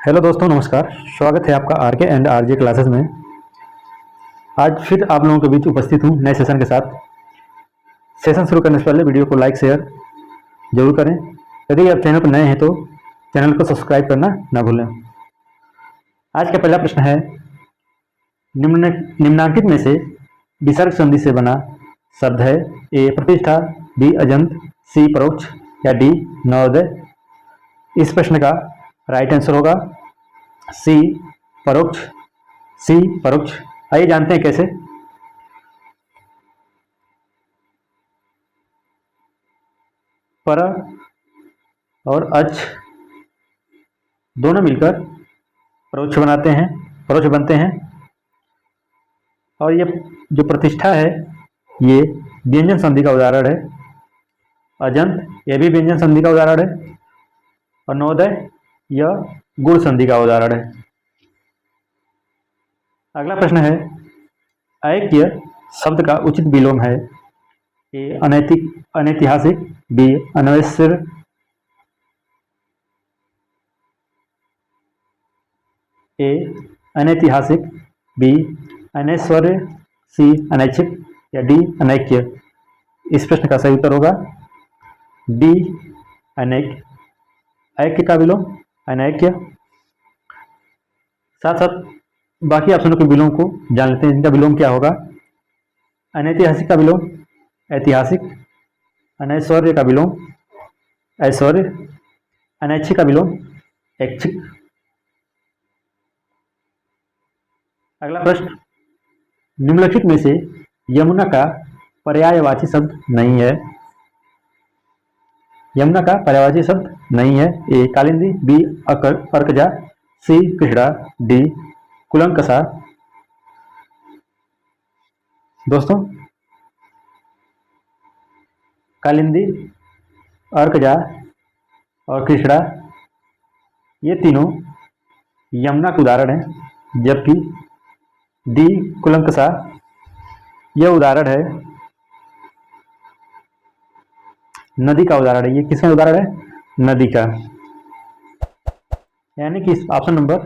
Hello दोस्तों, नमस्कार। स्वागत है आपका आर के एंड आर जे क्लासेस में। आज फिर आप लोगों के बीच उपस्थित हूँ नए सेशन के साथ। सेशन शुरू करने से पहले वीडियो को लाइक शेयर जरूर करें। यदि आप चैनल पर नए हैं तो चैनल को सब्सक्राइब करना ना भूलें। आज का पहला प्रश्न है, निम्नांकित में से विसर्ग संधि से बना शब्द है ए प्रतिष्ठा, बी अजंत, सी परोक्ष या डी नवोदय। इस प्रश्न का राइट आंसर होगा सी परोक्ष। सी परोक्ष। आइए जानते हैं कैसे। पर और अच दोनों मिलकर परोक्ष बनाते हैं, परोक्ष बनते हैं। और ये जो प्रतिष्ठा है ये व्यंजन संधि का उदाहरण है। अजंत ये भी व्यंजन संधि का उदाहरण है। और नवोदय यह गुण संधि का उदाहरण है। अगला प्रश्न है, ऐक्य शब्द का उचित विलोम है ए अनैतिहासिक, बी अनैश्वर्य, ए अनैतिहासिक, बी अनैश्वर्य, सी अनैच्छिक या डी अनैक्य। इस प्रश्न का सही उत्तर होगा डी अनैक्य। ऐक्य का विलोम अनैक्य। साथ साथ बाकी ऑप्शनों के विलोम को जान लेते हैं। इनका विलोम क्या होगा। अनैतिहासिक का विलोम ऐतिहासिक, अनैश्वर्य का विलोम ऐश्वर्य, अनैच्छिक का विलोम ऐच्छिक। अगला प्रश्न, निम्नलिखित में से यमुना का पर्यायवाची शब्द नहीं है। यमुना का पर्यायवाची शब्द नहीं है। ए कालिंदी, बी अर्कजा, सी कृष्णा, डी कुलंकषा। दोस्तों, कालिंदी, अर्कजा और कृष्णा ये तीनों यमुना के उदाहरण हैं, जबकि डी कुलंकषा यह उदाहरण है नदी का उदाहरण है। ये किसका उदाहरण है? नदी का। यानी कि ऑप्शन नंबर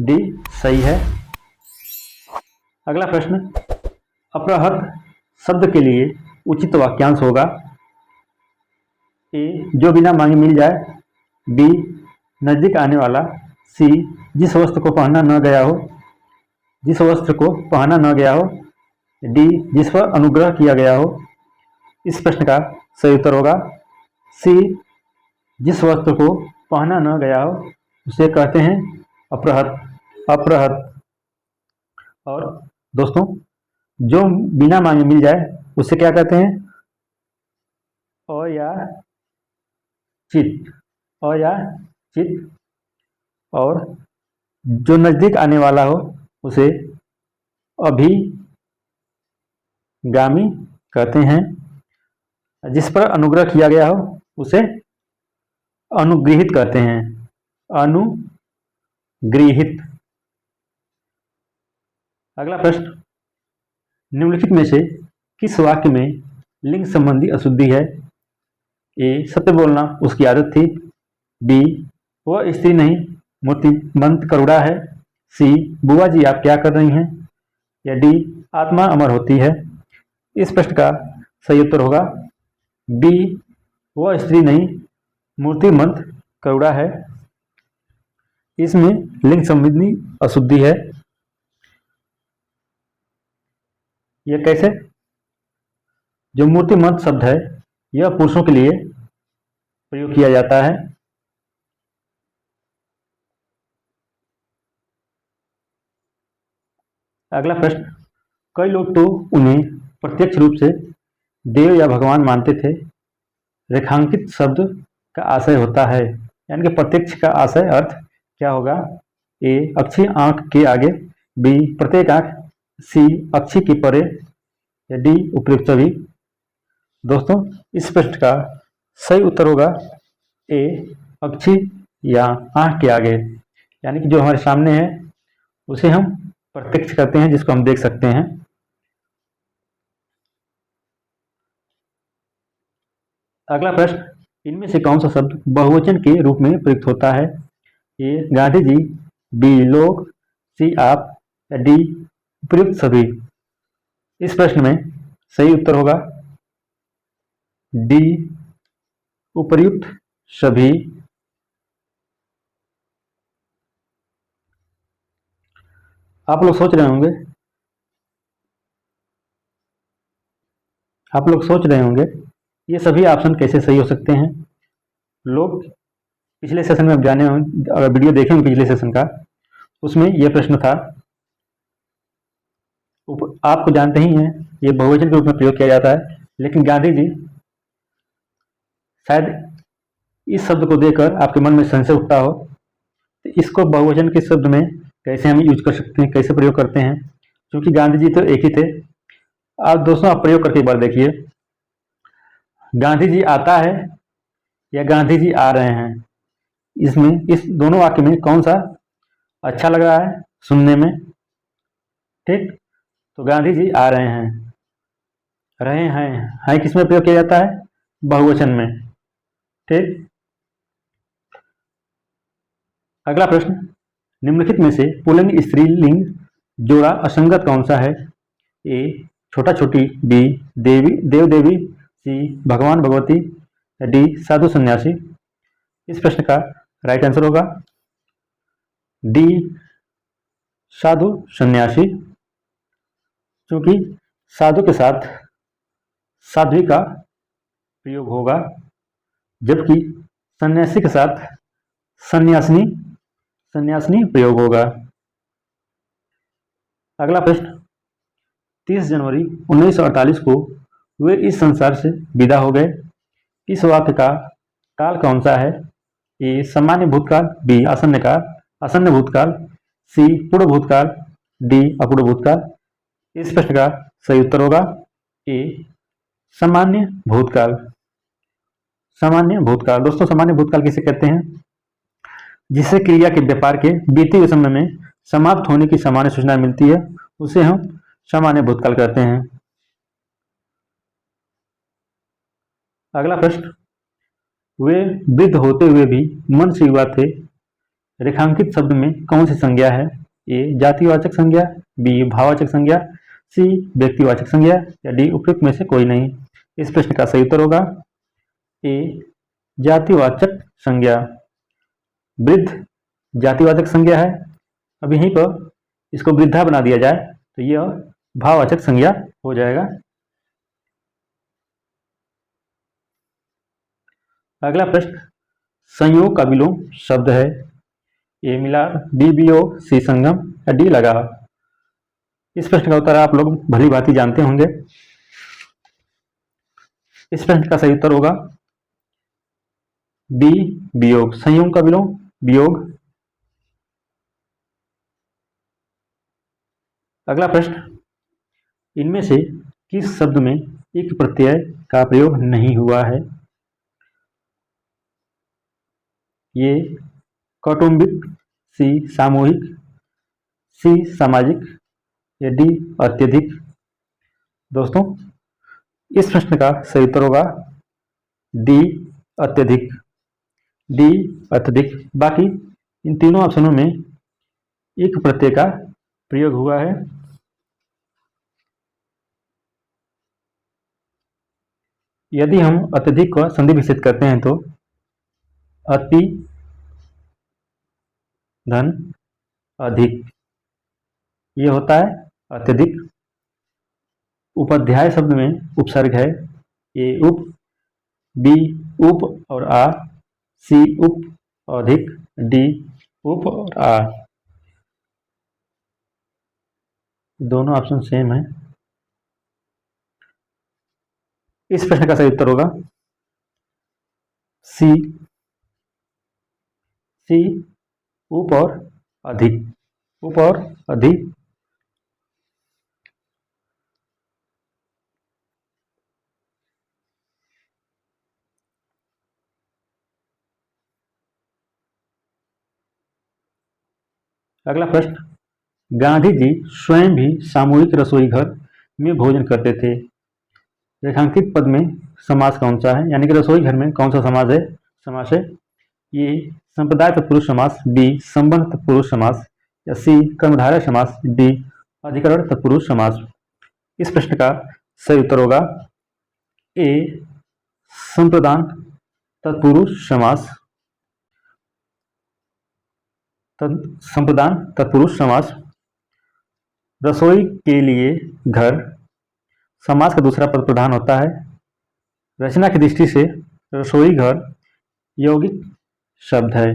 डी सही है। अगला प्रश्न, अपहृत शब्द के लिए उचित वाक्यांश होगा ए जो बिना मांगे मिल जाए, बी नजदीक आने वाला, सी जिस वस्त्र को पहना न गया हो, जिस वस्त्र को पहना न गया हो, डी जिस पर अनुग्रह किया गया हो। इस प्रश्न का सही उत्तर होगा सी जिस वस्त्र को पहना न गया हो उसे कहते हैं अपहृत। अपहृत। और दोस्तों, जो बिना मांगे मिल जाए उसे क्या कहते हैं? अयाचित। अयाचित। और जो नजदीक आने वाला हो उसे अभिगामी कहते हैं। जिस पर अनुग्रह किया गया हो उसे अनुगृहित कहते हैं। अनुगृहित। अगला प्रश्न, निम्नलिखित में से किस वाक्य में लिंग संबंधी अशुद्धि है? ए सत्य बोलना उसकी आदत थी, बी वह स्त्री नहीं मूर्तिमंत करुणा है, सी बुआ जी आप क्या कर रही हैं, या डी आत्मा अमर होती है। इस प्रश्न का सही उत्तर होगा बी वह स्त्री नहीं मूर्तिमंत करुणा है। इसमें लिंग संबंधी अशुद्धि है। यह कैसे? जो मूर्तिमंत शब्द है यह पुरुषों के लिए प्रयोग किया जाता है। अगला प्रश्न, कई लोग तो उन्हें प्रत्यक्ष रूप से देव या भगवान मानते थे। रेखांकित शब्द का आशय होता है, यानी कि प्रत्यक्ष का आशय अर्थ क्या होगा? ए अक्षी आंख के आगे, बी प्रत्येक आंख, सी अक्षी के परे या डी उपयुक्त सभी। दोस्तों, इस प्रश्न का सही उत्तर होगा ए अक्षी या आंख के आगे, यानी कि जो हमारे सामने है उसे हम प्रत्यक्ष कहते हैं, जिसको हम देख सकते हैं। अगला प्रश्न, इनमें से कौन सा शब्द बहुवचन के रूप में प्रयुक्त होता है? ए गांधी जी, बी लोग, सी आप, या डी उपयुक्त सभी। इस प्रश्न में सही उत्तर होगा डी उपयुक्त सभी। आप लोग सोच रहे होंगे ये सभी ऑप्शन कैसे सही हो सकते हैं। लोग पिछले सेशन में जाने अगर वीडियो देखे होंगे पिछले सेशन का, उसमें यह प्रश्न था। आपको जानते ही हैं ये बहुवचन के रूप में प्रयोग किया जाता है, लेकिन गांधी जी शायद इस शब्द को देखकर आपके मन में संशय उठता हो, तो इसको बहुवचन के शब्द में कैसे हम यूज कर सकते हैं, कैसे प्रयोग करते हैं, क्योंकि गांधी जी तो एक ही थे। आप दोस्तों आप प्रयोग करके एक बार देखिए, गांधी जी आता है या गांधी जी आ रहे हैं, इसमें इस दोनों वाक्य में कौन सा अच्छा लग रहा है सुनने में। ठीक, तो गांधी जी आ रहे हैं किस में प्रयोग किया जाता है, बहुवचन में। ठीक, अगला प्रश्न, निम्नलिखित में से पुल्लिंग स्त्रीलिंग जोड़ा असंगत कौन सा है। ए छोटा छोटी, बी देवी देव देवी, सी भगवान भगवती, डी साधु सन्यासी। इस प्रश्न का राइट आंसर होगा डी साधु सन्यासी, क्योंकि साधु के साथ साध्वी का प्रयोग होगा, जबकि सन्यासी के साथ सन्यासिनी प्रयोग होगा। अगला प्रश्न, 30 जनवरी 1948 को वे इस संसार से विदा हो गए। इस वाक्य का काल कौन सा है। ए सामान्य भूतकाल, बी आसन्न भूतकाल, सी पूर्व भूतकाल, डी अपूर्व भूतकाल। इस प्रश्न का सही उत्तर होगा ए सामान्य भूतकाल। दोस्तों सामान्य भूतकाल किसे कहते हैं, जिससे क्रिया के व्यापार के बीते हुए समय में समाप्त होने की सामान्य सूचना मिलती है, उसे हम सामान्य भूतकाल कहते हैं। अगला प्रश्न, वे वृद्ध होते हुए भी मन से युवा थे। रेखांकित शब्द में कौन सी संज्ञा है। ए जातिवाचक संज्ञा, बी भाववाचक संज्ञा, सी व्यक्तिवाचक संज्ञा, या डी उपयुक्त में से कोई नहीं। इस प्रश्न का सही उत्तर होगा ए जातिवाचक संज्ञा। वृद्ध जातिवाचक संज्ञा है, अब यहीं पर इसको वृद्धा बना दिया जाए तो यह भाववाचक संज्ञा हो जाएगा। अगला प्रश्न, संयोग का विलोम शब्द है। ए मिलाप, बी वियोग, सी संगम, या डी लगाव। इस प्रश्न का उत्तर आप लोग भली भांति जानते होंगे। इस प्रश्न का सही उत्तर होगा बी वियोग। संयोग का विलोम वियोग। अगला प्रश्न, इनमें से किस शब्द में एक प्रत्यय का प्रयोग नहीं हुआ है। ये कौटुंबिक, सी सामूहिक, सी सामाजिक, या डी अत्यधिक। दोस्तों इस प्रश्न का सही उत्तर होगा डी अत्यधिक। बाकी इन तीनों ऑप्शनों में एक प्रत्यय का प्रयोग हुआ है। यदि हम अत्यधिक का संधि विच्छेद करते हैं तो अति धन अधिक, ये होता है अत्यधिक। उपाध्याय शब्द में उपसर्ग है। ए उप, बी उप और आ, सी उप अधिक, डी उप और आ। दोनों ऑप्शन सेम है। इस प्रश्न का सही उत्तर होगा सी उप और अधिक। अगला प्रश्न, गांधी जी स्वयं भी सामूहिक रसोई घर में भोजन करते थे। रेखांकित पद में समास कौन सा है, यानी कि रसोई घर में कौन सा समास है। ये संप्रदाय तत्पुरुष समास, बी संबंध तत्पुरुष समास, या सी कर्मधारय समास, डी अधिकरण तत्पुरुष समास। इस प्रश्न का सही उत्तर होगा ए संप्रदान तत्पुरुष समास। संप्रदान तत्पुरुष समास। रसोई के लिए घर समास का दूसरा पद प्रधान होता है। रचना की दृष्टि से रसोई घर यौगिक शब्द है।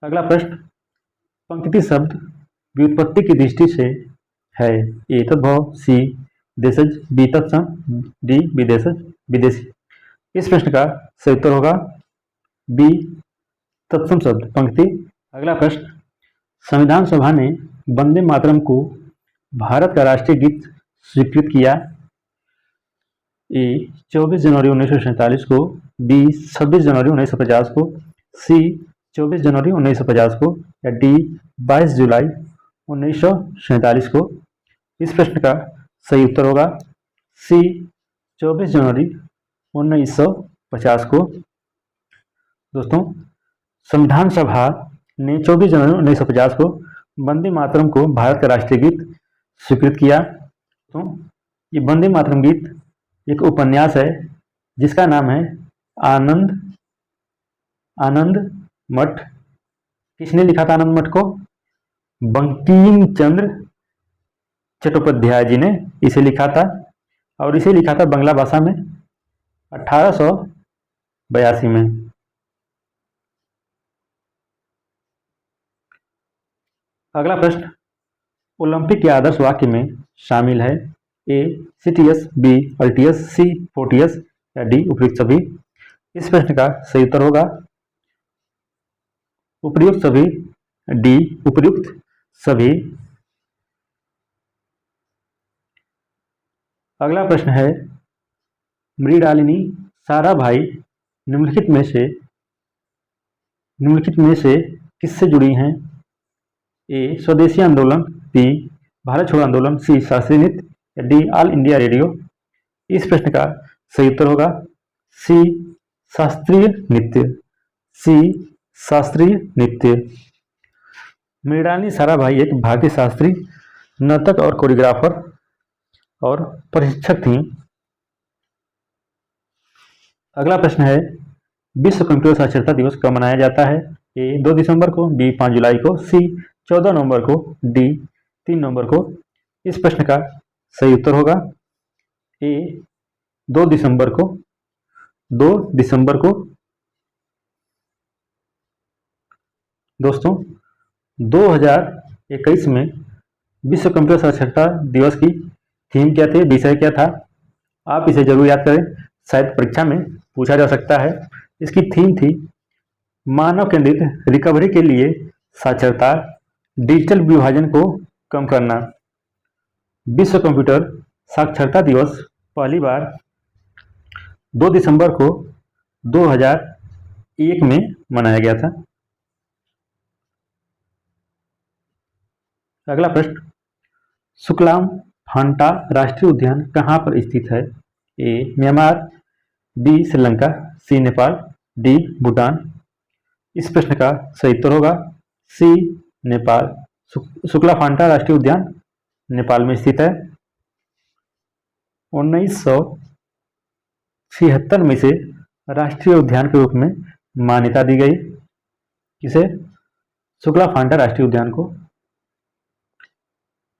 अगला प्रश्न, पंक्ति शब्द व्युत्पत्ति की दृष्टि से है। ए तद्भव, सी देशज, बी तत्सम, डी विदेशज विदेशी। इस प्रश्न का सही उत्तर होगा बी तत्सम शब्द पंक्ति। अगला प्रश्न, संविधान सभा ने वंदे मातरम को भारत का राष्ट्रीय गीत स्वीकृत किया। ए 24 जनवरी 1947 को, बी 26 जनवरी 1950 को, सी 24 जनवरी 1950 को, या डी 22 जुलाई 1947 को। इस प्रश्न का सही उत्तर होगा सी 24 जनवरी 1950 को। दोस्तों, संविधान सभा ने 24 जनवरी 1950 को वंदे मातरम को भारत का राष्ट्रीय गीत स्वीकृत किया। तो ये वंदे मातरम गीत एक उपन्यास है जिसका नाम है आनंद मठ। किसने लिखा था आनंद मठ को? बंकिम चंद्र चट्टोपाध्याय जी ने इसे लिखा था, और इसे लिखा था बांग्ला भाषा में 1882 में। अगला प्रश्न, ओलंपिक के आदर्श वाक्य में शामिल है। ए सिटियस, बी अल्टियस, सी फोर्टियस, या डी उपयुक्त सभी। इस प्रश्न का सही उत्तर होगा उपयुक्त सभी, डी उपयुक्त सभी। अगला प्रश्न है, मृणालिनी साराभाई निम्नलिखित में से किससे जुड़ी हैं? ए स्वदेशी आंदोलन, बी भारत छोड़ो आंदोलन, सी शास्त्रीय नृत्य, या डी ऑल इंडिया रेडियो। इस प्रश्न का सही उत्तर होगा सी शास्त्रीय नृत्य, सी शास्त्रीय नृत्य। मृणालिनी साराभाई एक भारतीय शास्त्रीय नर्तक और कोरियोग्राफर और प्रशिक्षक थी। अगला प्रश्न है, विश्व कंप्यूटर साक्षरता दिवस कब मनाया जाता है? ए 2 दिसंबर को, बी 5 जुलाई को, सी 14 नवंबर को, डी 3 नवंबर को। इस प्रश्न का सही उत्तर होगा ए 2 दिसंबर को, 2 दिसंबर को। दोस्तों, 2021 में विश्व कंप्यूटर साक्षरता दिवस की थीम क्या थी, विषय क्या था? आप इसे जरूर याद करें, शायद परीक्षा में पूछा जा सकता है। इसकी थीम थी मानव केंद्रित रिकवरी के लिए साक्षरता, डिजिटल विभाजन को कम करना। विश्व कंप्यूटर साक्षरता दिवस पहली बार 2 दिसंबर को 2001 में मनाया गया था। अगला प्रश्न, सुकलाम फांटा राष्ट्रीय उद्यान कहाँ पर स्थित है? ए म्यांमार, बी श्रीलंका, सी नेपाल, डी भूटान। इस प्रश्न का सही उत्तर होगा सी नेपाल। सुकला फांटा राष्ट्रीय उद्यान नेपाल में स्थित है। 1976 में इसे राष्ट्रीय उद्यान के रूप में मान्यता दी गई। किसे? सुकला फांटा राष्ट्रीय उद्यान को।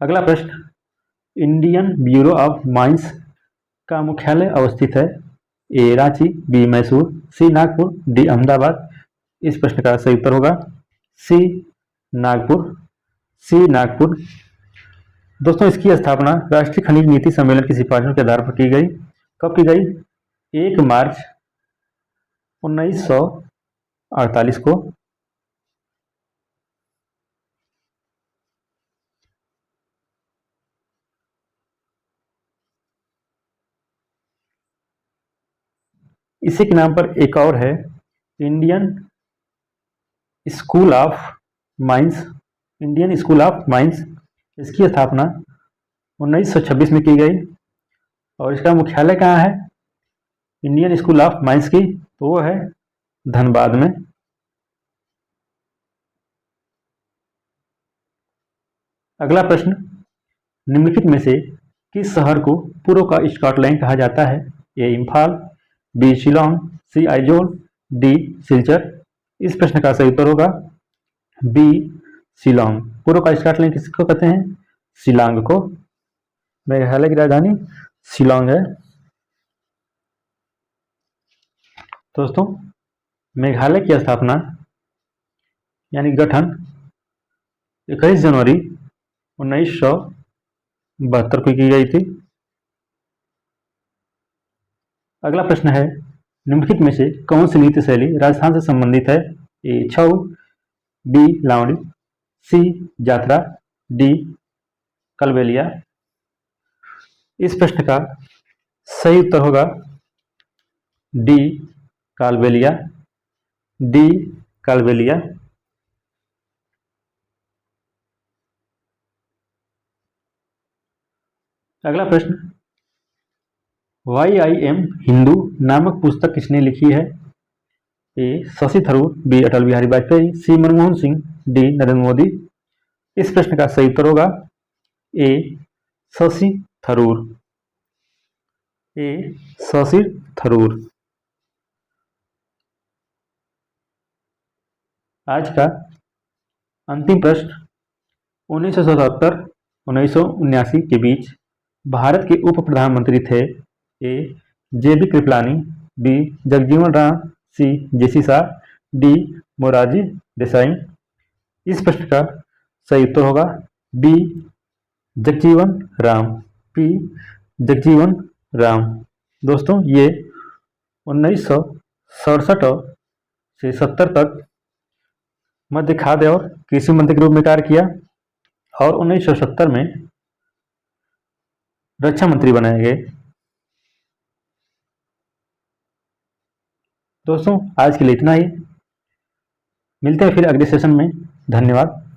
अगला प्रश्न, इंडियन ब्यूरो ऑफ माइंस का मुख्यालय अवस्थित है। ए रांची, बी मैसूर, सी नागपुर, डी अहमदाबाद। इस प्रश्न का सही उत्तर होगा सी नागपुर, सी नागपुर। दोस्तों, इसकी स्थापना राष्ट्रीय खनिज नीति सम्मेलन की सिफारिशों के आधार पर की गई। कब की गई? 1 मार्च 1948 को। इसी के नाम पर एक और है Indian school of mines, Indian school of mines. इसकी स्थापना 1926 में की गई और इसका मुख्यालय कहाँ है? इंडियन स्कूल ऑफ माइंस की, तो वो है धनबाद में। अगला प्रश्न, निम्नलिखित में से किस शहर को पूर्व का स्कॉटलैंड कहा जाता है? ए इम्फाल, बी शिलोंग, सी आइजोल, डी सिलचर। इस प्रश्न का सही उत्तर होगा बी शिलोंग। पूर्व का स्कॉटलैंड किसको कहते हैं? शिलांग को। मेघालय की राजधानी शिलोंग है। दोस्तों, मेघालय की स्थापना यानी गठन 21 जनवरी 1972 को की गई थी। अगला प्रश्न है, निम्नलिखित में से कौन सी नृत्य शैली राजस्थान से संबंधित है? ए छऊ, बी लावणी, सी जात्रा, डी कलबेलिया। इस प्रश्न का सही उत्तर होगा डी कालबेलिया। डी कालबेलिया। अगला प्रश्न, YIM हिंदू नामक पुस्तक किसने लिखी है? ए शशि थरूर, बी अटल बिहारी वाजपेयी, सी मनमोहन सिंह, डी नरेंद्र मोदी। इस प्रश्न का सही उत्तर होगा ए शशि थरूर। ए शशि थरूर। आज का अंतिम प्रश्न, 1977-1979 के बीच भारत के उप प्रधानमंत्री थे? ए JB कृपलानी, बी जगजीवन राम, सी JC शाह, डी मोरारजी देसाई। इस प्रश्न का सही उत्तर होगा बी जगजीवन राम। पी जगजीवन राम। दोस्तों, ये 1967 से 70 तक मध्य खाद्य और कृषि मंत्री के रूप में कार्य किया और 1970 में रक्षा मंत्री बनाए गए। दोस्तों, आज के लिए इतना ही। मिलते हैं फिर अगले सेशन में। धन्यवाद।